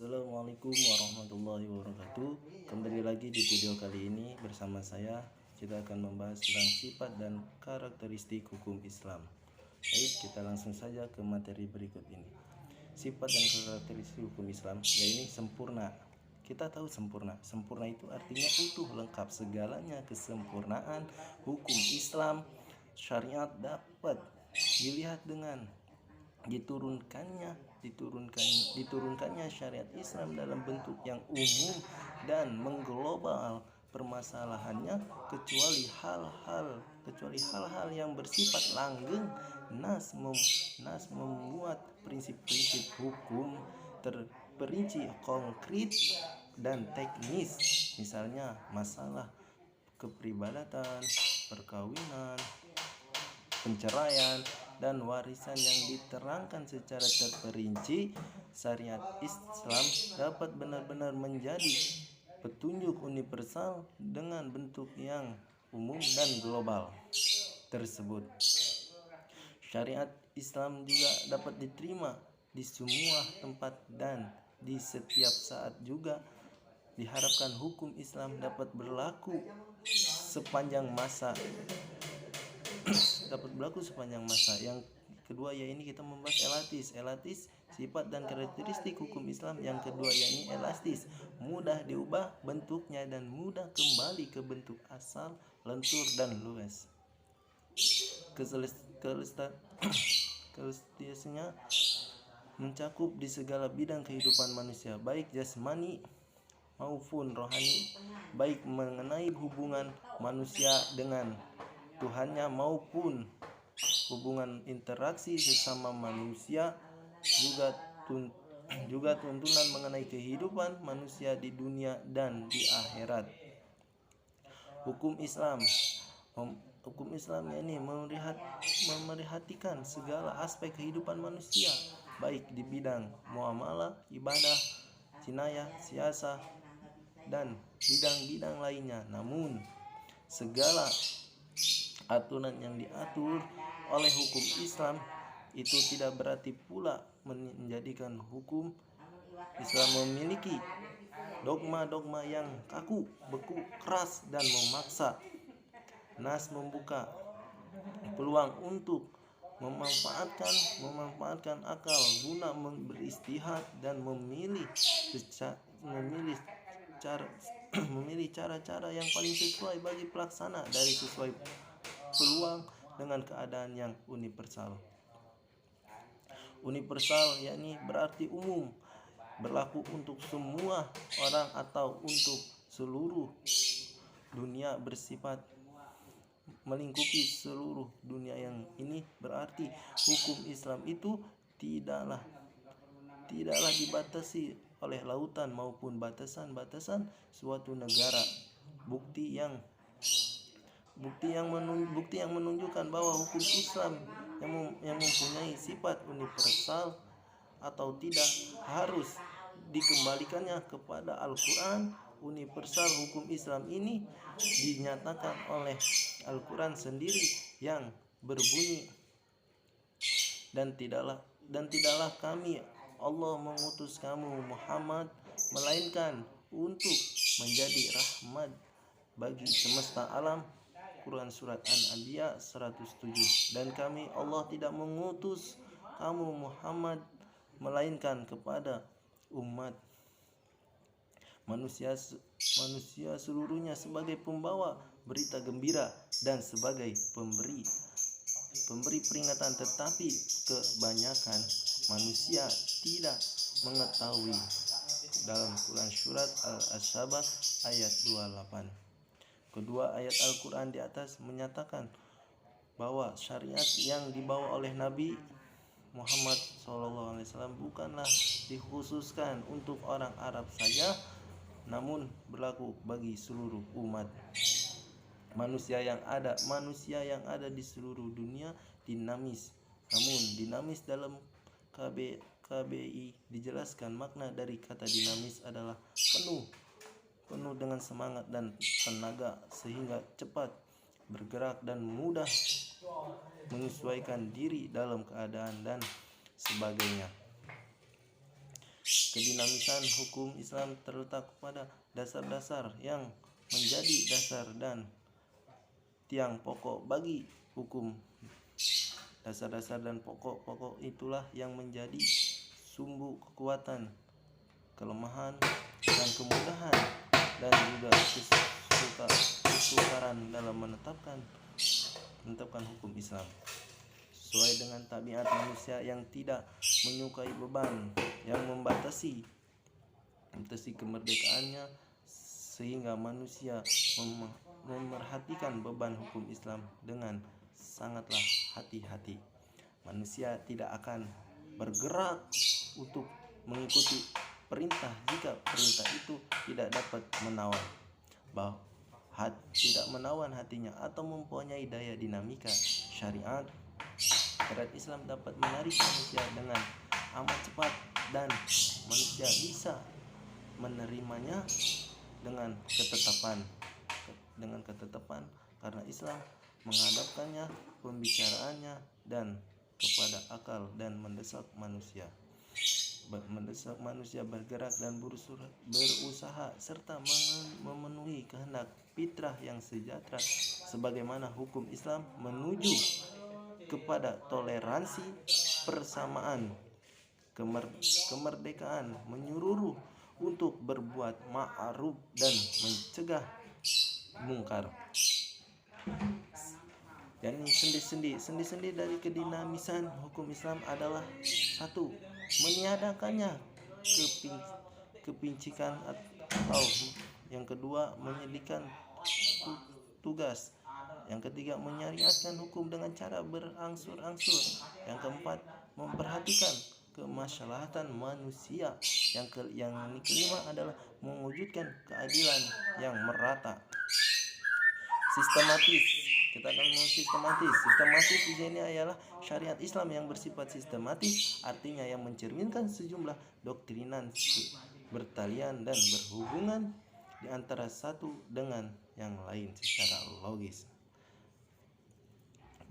Assalamualaikum warahmatullahi wabarakatuh. Kembali lagi di video kali ini bersama saya. Kita akan membahas tentang sifat dan karakteristik hukum Islam. Baik, kita langsung saja ke materi berikut ini. Sifat dan karakteristik hukum Islam, yaitu sempurna. Kita tahu sempurna. Sempurna itu artinya utuh, lengkap, segalanya kesempurnaan hukum Islam syariat dapat dilihat dengan diturunkannya syariat Islam dalam bentuk yang umum dan mengglobal permasalahannya, kecuali hal-hal yang bersifat langgeng. Nas membuat prinsip-prinsip hukum terperinci, konkret dan teknis, misalnya masalah kepribadatan, perkawinan, penceraian, dan warisan yang diterangkan secara terperinci. Syariat Islam dapat benar-benar menjadi petunjuk universal dengan bentuk yang umum dan global tersebut. Syariat Islam juga dapat diterima di semua tempat dan di setiap saat. Juga diharapkan hukum Islam dapat berlaku sepanjang masa. Yang kedua yaitu kita membahas elatis, sifat dan karakteristik hukum Islam. Yang kedua yaitu elastis, mudah diubah bentuknya dan mudah kembali ke bentuk asal, lentur dan luas. Kelestariannya mencakup di segala bidang kehidupan manusia, baik jasmani maupun rohani, baik mengenai hubungan manusia dengan Tuhannya maupun hubungan interaksi sesama manusia, juga tuntunan mengenai kehidupan manusia di dunia dan di akhirat. Hukum Islam ini memerhatikan segala aspek kehidupan manusia, baik di bidang muamalah, ibadah, jinayah, siasah, dan bidang-bidang lainnya. Namun segala aturan yang diatur oleh hukum Islam itu tidak berarti pula menjadikan hukum Islam memiliki dogma-dogma yang kaku, beku, keras, dan memaksa. Nas membuka peluang untuk memanfaatkan akal guna beristihad dan memilih cara-cara yang paling sesuai bagi pelaksana dari sesuai peluang dengan keadaan yang universal. Universal yakni berarti umum, berlaku untuk semua orang atau untuk seluruh dunia, bersifat melingkupi seluruh dunia. Yang ini berarti hukum Islam itu tidaklah dibatasi oleh lautan maupun batasan-batasan suatu negara. Bukti yang menunjukkan bahwa hukum Islam yang mempunyai sifat universal atau tidak harus dikembalikannya kepada Al-Quran. Universal hukum Islam ini dinyatakan oleh Al-Quran sendiri yang berbunyi, dan tidaklah kami Allah mengutus kamu Muhammad melainkan untuk menjadi rahmat bagi semesta alam. Quran Surat An-Anbiya 107. Dan kami Allah tidak mengutus kamu Muhammad melainkan kepada umat manusia seluruhnya sebagai pembawa berita gembira dan sebagai pemberi peringatan. Tetapi kebanyakan manusia tidak mengetahui. Dalam Quran Surat Al-Asyabah ayat 28. Kedua ayat Al-Quran di atas menyatakan bahwa syariat yang dibawa oleh Nabi Muhammad SAW bukanlah dikhususkan untuk orang Arab saja, namun berlaku bagi seluruh umat manusia yang ada di seluruh dunia. Dinamis dalam KBI dijelaskan makna dari kata dinamis adalah penuh dengan semangat dan tenaga, sehingga cepat bergerak dan mudah menyesuaikan diri dalam keadaan dan sebagainya. Kedinamisan hukum Islam terletak pada dasar-dasar yang menjadi dasar dan tiang pokok bagi hukum. Dasar-dasar dan pokok-pokok itulah yang menjadi sumbu kekuatan, kelemahan, dan kemudahan, dan juga kesukaran dalam menetapkan hukum Islam sesuai dengan tabiat manusia yang tidak menyukai beban yang membatasi kemerdekaannya, sehingga manusia memerhatikan beban hukum Islam dengan sangatlah hati-hati. Manusia tidak akan bergerak untuk mengikuti perintah jika perintah itu tidak dapat menawan hatinya atau mempunyai daya dinamika. Syariat Islam dapat menarik manusia dengan amat cepat, dan manusia bisa menerimanya dengan ketetapan karena Islam menghadapkannya pembicaraannya dan kepada akal dan mendesak manusia bergerak dan berusaha serta memenuhi kehendak fitrah yang sejahtera, sebagaimana hukum Islam menuju kepada toleransi, persamaan, kemerdekaan, menyuruh untuk berbuat ma'ruf dan mencegah mungkar. Dan sendi-sendi dari kedinamisan hukum Islam adalah: 1. Meniadakannya kepincikan, atau yang kedua menyediakan tugas, yang ketiga menyariatkan hukum dengan cara berangsur-angsur, yang keempat memperhatikan kemaslahatan manusia, yang kelima adalah mewujudkan keadilan yang merata. Sistematis di sini adalah syariat Islam yang bersifat sistematis, artinya yang mencerminkan sejumlah doktrinan bertalian dan berhubungan di antara satu dengan yang lain secara logis.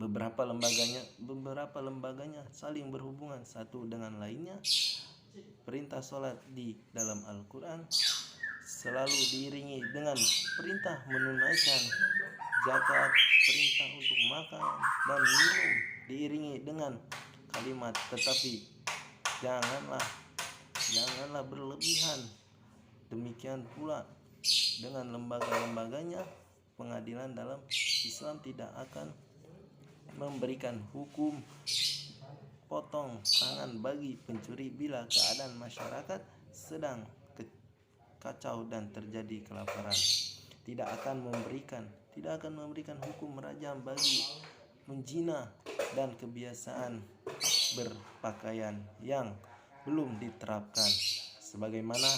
Beberapa lembaganya saling berhubungan satu dengan lainnya. Perintah sholat di dalam Al-Quran selalu diiringi dengan perintah menunaikan zakat, perintah untuk makan dan minum diiringi dengan kalimat tetapi janganlah berlebihan. Demikian pula dengan lembaga-lembaganya. Pengadilan dalam Islam tidak akan memberikan hukum potong tangan bagi pencuri bila keadaan masyarakat sedang kacau dan terjadi kelaparan. Tidak akan memberikan hukum merajam bagi menjina dan kebiasaan berpakaian yang belum diterapkan sebagaimana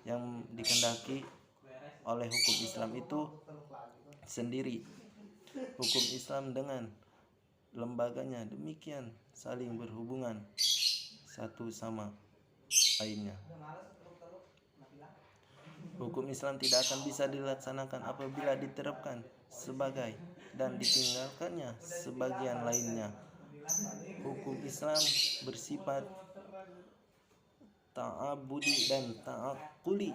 yang dikehendaki oleh hukum Islam itu sendiri. Hukum Islam dengan lembaganya demikian saling berhubungan satu sama lainnya. Hukum Islam tidak akan bisa dilaksanakan apabila diterapkan sebagai dan ditinggalkannya sebagian lainnya. Hukum Islam bersifat ta'abudi dan ta'akuli.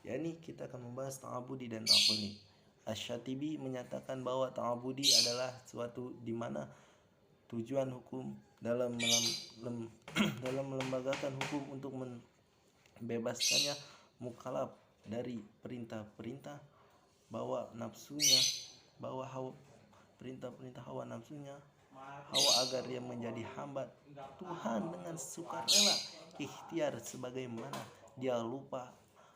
Yani kita akan membahas ta'abudi dan ta'akuli. Asy-Syatibi menyatakan bahwa ta'abudi adalah suatu di mana tujuan hukum dalam melembagakan hukum untuk membebaskannya mukallaf dari perintah-perintah perintah-perintah hawa nafsunya, agar dia menjadi hamba Tuhan dengan sukarela ikhtiar, sebagaimana dia lupa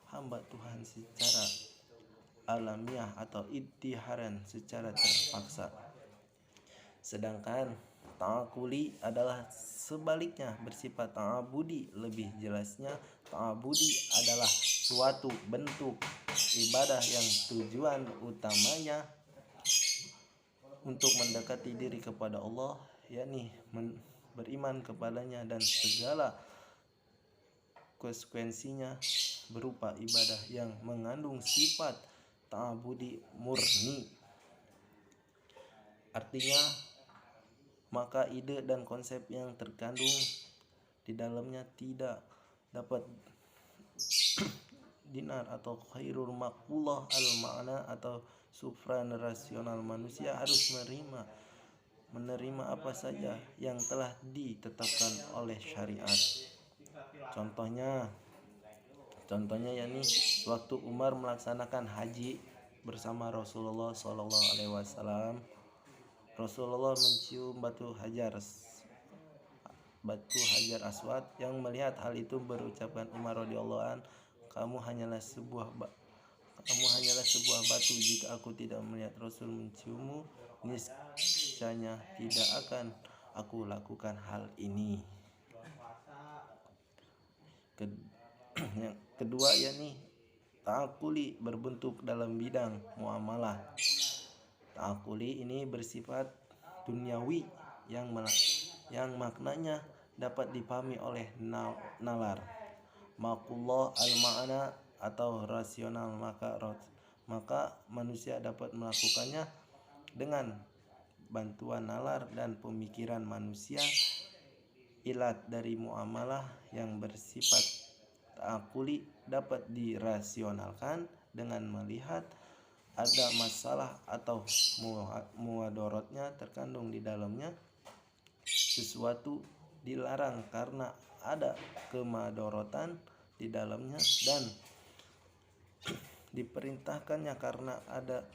hamba Tuhan secara alamiah atau ittiharan secara terpaksa. Sedangkan ta'akuli adalah sebaliknya, bersifat ta'abudi. Lebih jelasnya, ta'abudi adalah suatu bentuk ibadah yang tujuan utamanya untuk mendekati diri kepada Allah, yakni beriman kepadanya, dan segala konsekuensinya berupa ibadah yang mengandung sifat ta'abudi murni. Artinya, maka ide dan konsep yang terkandung di dalamnya tidak dapat dinar atau khairul maqbulah al makna atau supranasional. Manusia harus menerima apa saja yang telah ditetapkan oleh syariat. Contohnya yakni waktu Umar melaksanakan haji bersama Rasulullah SAW, Rasulullah mencium batu hajar aswad. Yang melihat hal itu berucapkan, Umar radhiyallahu an, kamu hanyalah sebuah batu. Jika aku tidak melihat Rasul menciummu, niscaya tidak akan aku lakukan hal ini. Yang kedua yakni ta'akuli berbentuk dalam bidang muamalah. Ta'akuli ini bersifat duniawi yang maknanya dapat dipahami oleh nalar. Maqullah al-ma'na atau rasional, maka manusia dapat melakukannya dengan bantuan nalar dan pemikiran manusia. Ilat dari muamalah yang bersifat ta'akuli dapat dirasionalkan dengan melihat ada masalah atau muadaratnya terkandung di dalamnya. Sesuatu dilarang karena ada kemadaratan di dalamnya, dan diperintahkannya karena ada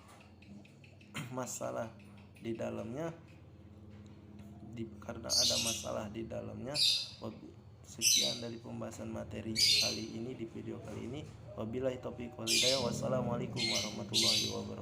masalah di dalamnya. Sekian dari pembahasan materi kali ini di video kali ini. Wabillahi taufiq wal hidayah. Wassalamualaikum warahmatullahi wabarakatuh.